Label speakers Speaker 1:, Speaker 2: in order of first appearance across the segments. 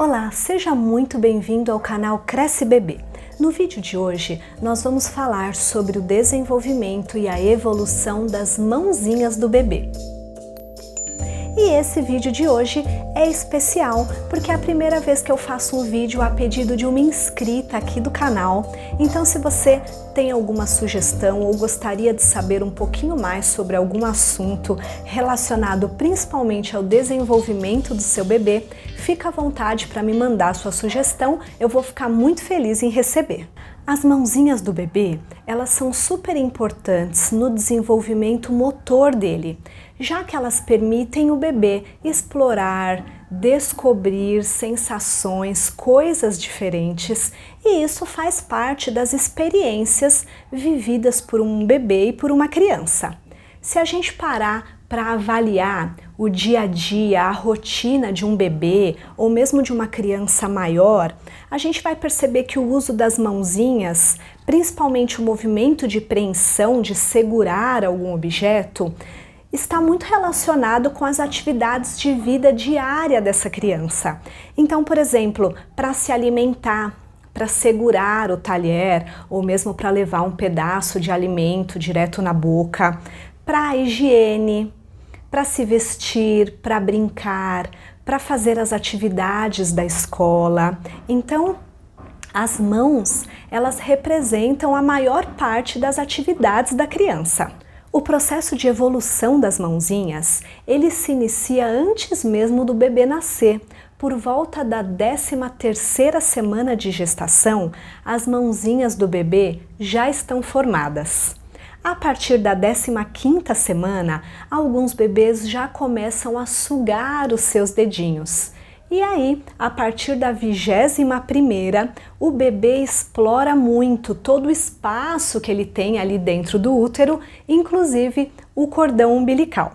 Speaker 1: Olá, seja muito bem-vindo ao canal Cresce Bebê. No vídeo de hoje, nós vamos falar sobre o desenvolvimento e a evolução das mãozinhas do bebê. E esse vídeo de hoje é especial porque é a primeira vez que eu faço um vídeo a pedido de uma inscrita aqui do canal. Então, se você tem alguma sugestão ou gostaria de saber um pouquinho mais sobre algum assunto relacionado principalmente ao desenvolvimento do seu bebê, fica à vontade para me mandar sua sugestão, eu vou ficar muito feliz em receber. As mãozinhas do bebê, elas são super importantes no desenvolvimento motor dele, já que elas permitem o bebê explorar, descobrir sensações, coisas diferentes, e isso faz parte das experiências vividas por um bebê e por uma criança. Se a gente parar para avaliar o dia a dia, a rotina de um bebê ou mesmo de uma criança maior, a gente vai perceber que o uso das mãozinhas, principalmente o movimento de preensão, de segurar algum objeto, está muito relacionado com as atividades de vida diária dessa criança. Então, por exemplo, para se alimentar, para segurar o talher ou mesmo para levar um pedaço de alimento direto na boca, para a higiene, para se vestir, para brincar, para fazer as atividades da escola. Então, as mãos, elas representam a maior parte das atividades da criança. O processo de evolução das mãozinhas, ele se inicia antes mesmo do bebê nascer. Por volta da 13ª semana de gestação, as mãozinhas do bebê já estão formadas. A partir da 15ª semana, alguns bebês já começam a sugar os seus dedinhos. E aí, a partir da 21ª, o bebê explora muito todo o espaço que ele tem ali dentro do útero, inclusive o cordão umbilical.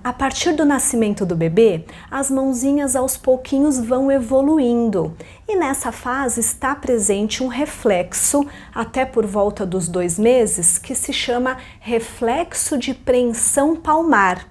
Speaker 1: A partir do nascimento do bebê, as mãozinhas aos pouquinhos vão evoluindo e nessa fase está presente um reflexo, até por volta dos 2 meses, que se chama reflexo de preensão palmar,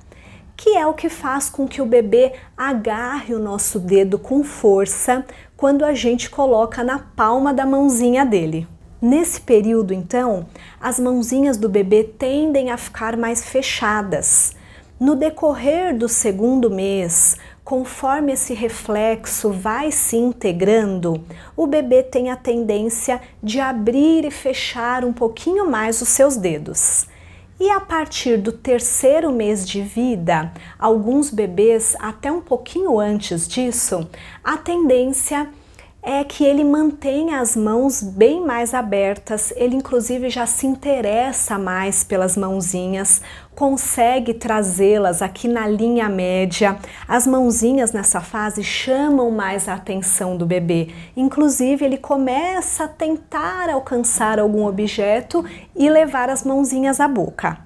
Speaker 1: que é o que faz com que o bebê agarre o nosso dedo com força quando a gente coloca na palma da mãozinha dele. Nesse período, então, as mãozinhas do bebê tendem a ficar mais fechadas. No decorrer do 2º mês, conforme esse reflexo vai se integrando, o bebê tem a tendência de abrir e fechar um pouquinho mais os seus dedos. E a partir do 3º mês de vida, alguns bebês, até um pouquinho antes disso, a tendência é que ele mantenha as mãos bem mais abertas, ele inclusive já se interessa mais pelas mãozinhas, consegue trazê-las aqui na linha média. As mãozinhas nessa fase chamam mais a atenção do bebê, inclusive ele começa a tentar alcançar algum objeto e levar as mãozinhas à boca.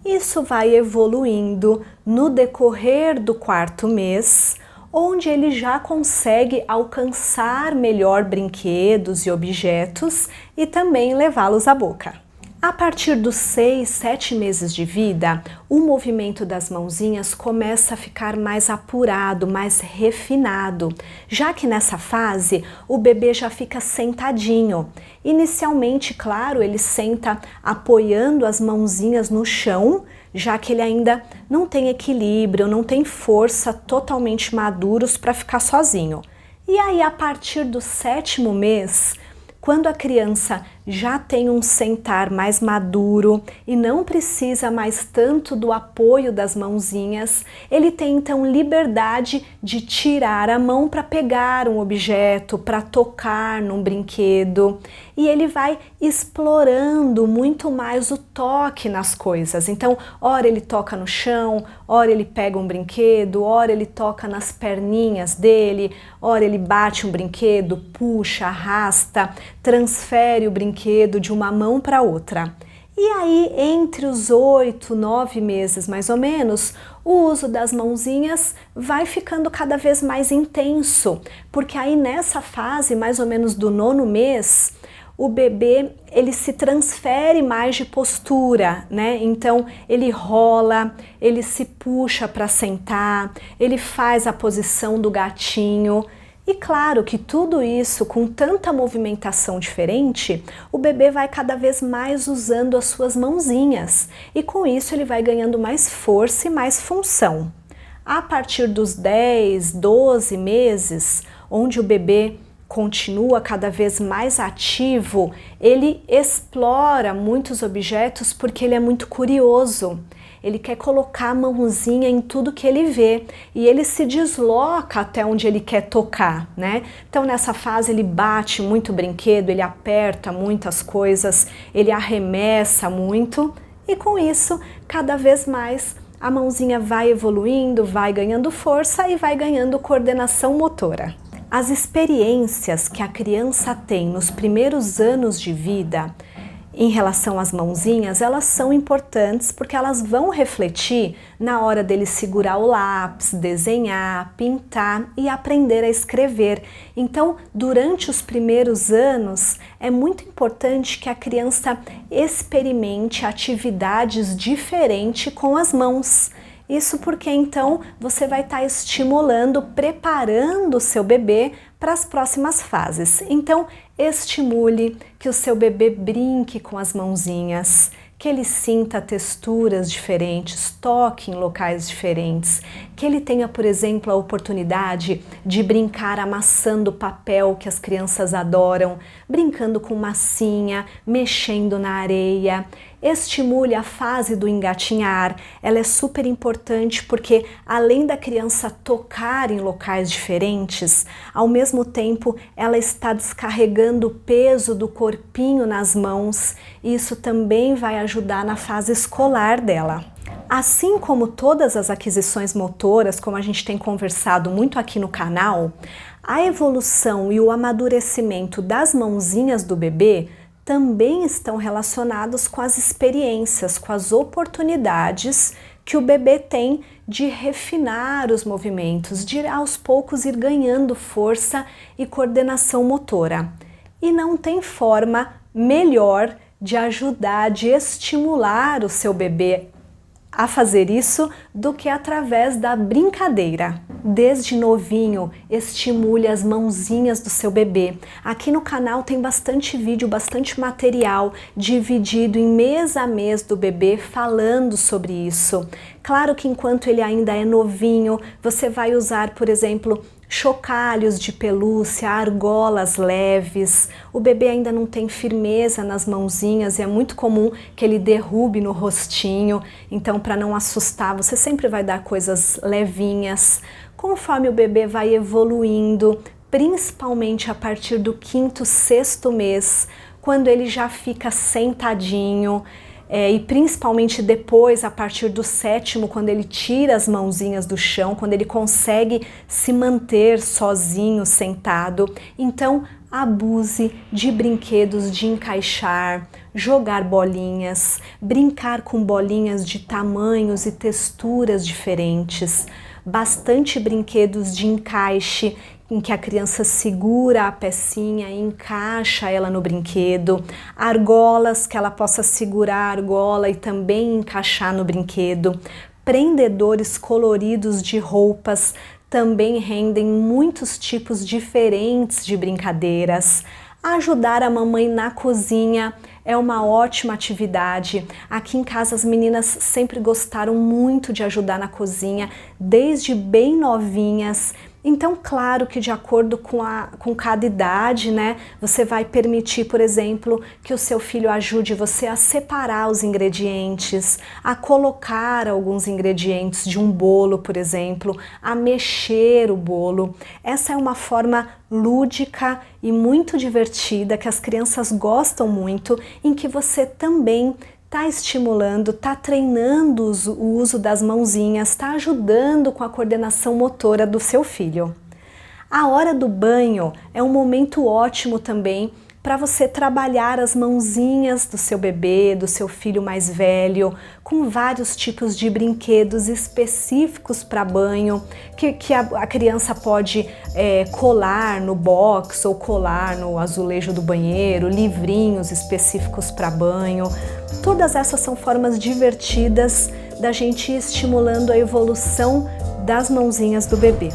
Speaker 1: Isso vai evoluindo no decorrer do 4º mês, onde ele já consegue alcançar melhor brinquedos e objetos e também levá-los à boca. A partir dos 6, 7 meses de vida, o movimento das mãozinhas começa a ficar mais apurado, mais refinado, já que nessa fase o bebê já fica sentadinho. Inicialmente, claro, ele senta apoiando as mãozinhas no chão, já que ele ainda não tem equilíbrio, não tem força totalmente maduros para ficar sozinho. E aí, a partir do 7º mês, quando a criança já tem um sentar mais maduro e não precisa mais tanto do apoio das mãozinhas, ele tem então liberdade de tirar a mão para pegar um objeto, para tocar num brinquedo, e ele vai explorando muito mais o toque nas coisas. Então, ora ele toca no chão, ora ele pega um brinquedo, ora ele toca nas perninhas dele, ora ele bate um brinquedo, puxa, arrasta, transfere o brinquedo de uma mão para outra. E aí, entre os 8, 9 meses mais ou menos, o uso das mãozinhas vai ficando cada vez mais intenso, porque aí nessa fase, mais ou menos do 9º mês, o bebê ele se transfere mais de postura, né? Então ele rola, ele se puxa para sentar, ele faz a posição do gatinho. E claro que tudo isso, com tanta movimentação diferente, o bebê vai cada vez mais usando as suas mãozinhas e com isso ele vai ganhando mais força e mais função. A partir dos 10, 12 meses, onde o bebê continua cada vez mais ativo, ele explora muitos objetos porque ele é muito curioso. Ele quer colocar a mãozinha em tudo que ele vê e ele se desloca até onde ele quer tocar, né? Então nessa fase ele bate muito brinquedo, ele aperta muitas coisas, ele arremessa muito e com isso cada vez mais a mãozinha vai evoluindo, vai ganhando força e vai ganhando coordenação motora. As experiências que a criança tem nos primeiros anos de vida em relação às mãozinhas, elas são importantes porque elas vão refletir na hora dele segurar o lápis, desenhar, pintar e aprender a escrever. Então, durante os primeiros anos, é muito importante que a criança experimente atividades diferentes com as mãos. Isso porque então você vai estar estimulando, preparando o seu bebê para as próximas fases. Então, estimule que o seu bebê brinque com as mãozinhas, que ele sinta texturas diferentes, toque em locais diferentes, que ele tenha, por exemplo, a oportunidade de brincar amassando papel, que as crianças adoram, brincando com massinha, mexendo na areia. Estimule a fase do engatinhar, ela é super importante porque além da criança tocar em locais diferentes, ao mesmo tempo ela está descarregando o peso do corpinho nas mãos e isso também vai ajudar na fase escolar dela. Assim como todas as aquisições motoras, como a gente tem conversado muito aqui no canal, a evolução e o amadurecimento das mãozinhas do bebê também estão relacionados com as experiências, com as oportunidades que o bebê tem de refinar os movimentos, de aos poucos ir ganhando força e coordenação motora. E não tem forma melhor de ajudar, de estimular o seu bebê a fazer isso do que através da brincadeira. Desde novinho, estimule as mãozinhas do seu bebê. Aqui no canal tem bastante vídeo, bastante material dividido em mês a mês do bebê falando sobre isso. Claro que enquanto ele ainda é novinho, você vai usar, por exemplo, chocalhos de pelúcia, argolas leves. O bebê ainda não tem firmeza nas mãozinhas e é muito comum que ele derrube no rostinho. Então, para não assustar, você sempre vai dar coisas levinhas. Conforme o bebê vai evoluindo, principalmente a partir do 5º, 6º mês, quando ele já fica sentadinho, e principalmente depois, a partir do 7º, quando ele tira as mãozinhas do chão, quando ele consegue se manter sozinho, sentado, então abuse de brinquedos de encaixar, jogar bolinhas, brincar com bolinhas de tamanhos e texturas diferentes, bastante brinquedos de encaixe, em que a criança segura a pecinha e encaixa ela no brinquedo, argolas que ela possa segurar a argola e também encaixar no brinquedo, prendedores coloridos de roupas também rendem muitos tipos diferentes de brincadeiras. Ajudar a mamãe na cozinha é uma ótima atividade. Aqui em casa as meninas sempre gostaram muito de ajudar na cozinha, desde bem novinhas. Então, claro que de acordo com cada idade, né, você vai permitir, por exemplo, que o seu filho ajude você a separar os ingredientes, a colocar alguns ingredientes de um bolo, por exemplo, a mexer o bolo. Essa é uma forma lúdica e muito divertida que as crianças gostam muito, em que você também está estimulando, está treinando o uso das mãozinhas, está ajudando com a coordenação motora do seu filho. A hora do banho é um momento ótimo também para você trabalhar as mãozinhas do seu bebê, do seu filho mais velho, com vários tipos de brinquedos específicos para banho, que a criança pode colar no box ou colar no azulejo do banheiro, livrinhos específicos para banho. Todas essas são formas divertidas da gente ir estimulando a evolução das mãozinhas do bebê.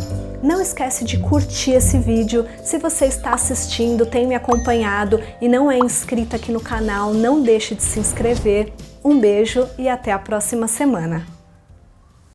Speaker 1: Não esquece de curtir esse vídeo. Se você está assistindo, tem me acompanhado e não é inscrita aqui no canal, não deixe de se inscrever. Um beijo e até a próxima semana.